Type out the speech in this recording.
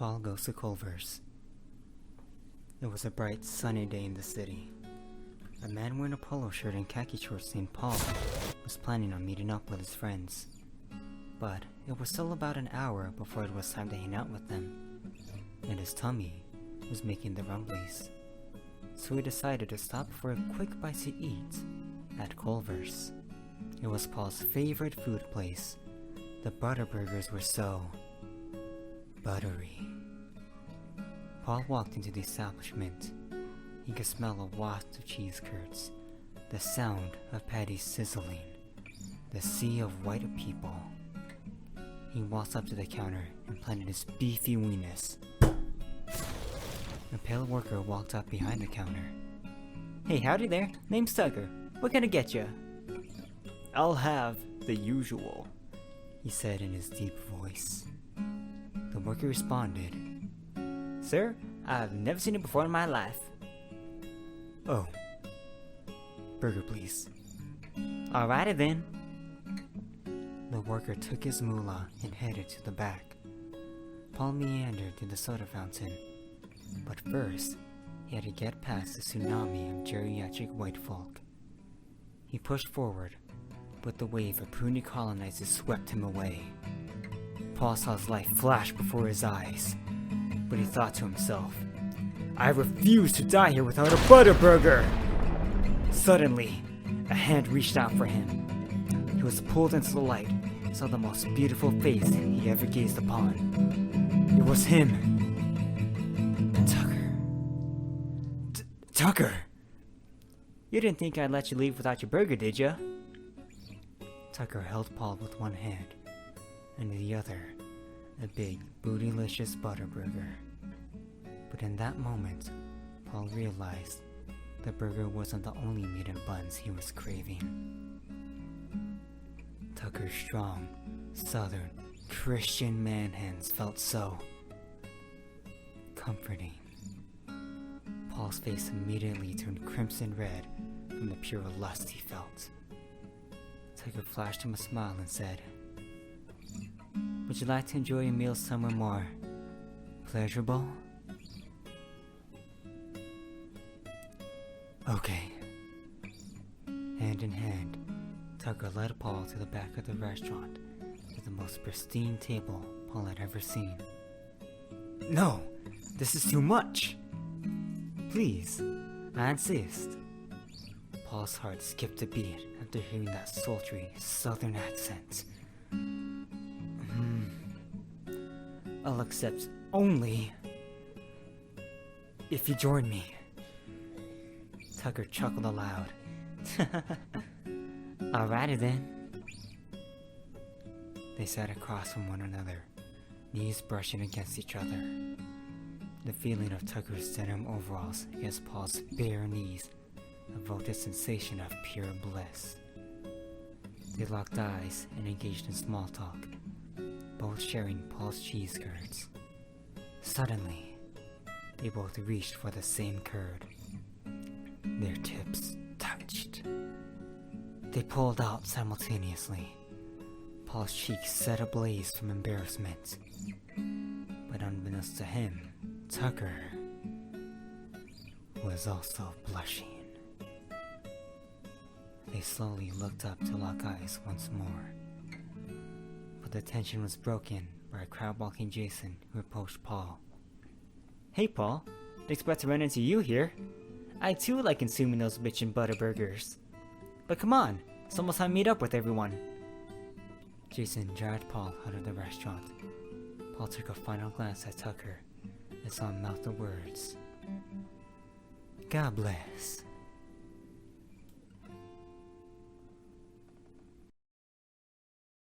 Paul goes to Culver's. It was a bright, sunny day in the city. A man wearing a polo shirt and khaki shorts named Paul was planning on meeting up with his friends. But it was still about an hour before it was time to hang out with them, and his tummy was making the rumblies. So he decided to stop for a quick bite to eat at Culver's. It was Paul's favorite food place. The butter burgers were so buttery. Paul walked into the establishment. He could smell a waft of cheese curds, the sound of patties sizzling, the sea of white people. He walked up to the counter and planted his beefy weenus. A pale worker walked up behind the counter. "Hey, howdy there. Name's Tucker. What can I get you?" "I'll have the usual," he said in his deep voice. The worker responded, "Sir, I've never seen it before in my life." "Oh. Burger, please." "Alrighty then." The worker took his moolah and headed to the back. Paul meandered to the soda fountain, but first, he had to get past the tsunami of geriatric white folk. He pushed forward, but the wave of puny colonizers swept him away. Paul saw his life flash before his eyes, but he thought to himself, "I refuse to die here without a butter burger!" Suddenly, a hand reached out for him. He was pulled into the light and saw the most beautiful face he ever gazed upon. It was him. Tucker. Tucker! "You didn't think I'd let you leave without your burger, did you?" Tucker held Paul with one hand, and in the other, a big, bootylicious butter burger. But in that moment, Paul realized the burger wasn't the only meat and buns he was craving. Tucker's strong, southern, Christian man hands felt so comforting. Paul's face immediately turned crimson red from the pure lust he felt. Tucker flashed him a smile and said, "Would you like to enjoy your meal somewhere more pleasurable?" "Okay." Hand in hand, Tucker led Paul to the back of the restaurant to the most pristine table Paul had ever seen. "No, this is too much." "Please, I insist." Paul's heart skipped a beat after hearing that sultry southern accent. "I'll accept only if you join me." Tucker chuckled aloud. "Alrighty then." They sat across from one another, knees brushing against each other. The feeling of Tucker's denim overalls against Paul's bare knees evoked a sensation of pure bliss. They locked eyes and engaged in small talk, both sharing Paul's cheese curds. Suddenly, they both reached for the same curd. Their tips touched. They pulled out simultaneously. Paul's cheeks set ablaze from embarrassment. But unbeknownst to him, Tucker was also blushing. They slowly looked up to lock eyes once more. But the tension was broken by a crab-walking Jason who approached Paul. "Hey Paul, didn't expect to run into you here. I too like consuming those bitchin' butter burgers. But come on, it's almost time to meet up with everyone." Jason dragged Paul out of the restaurant. Paul took a final glance at Tucker and saw him mouth the words, "God bless."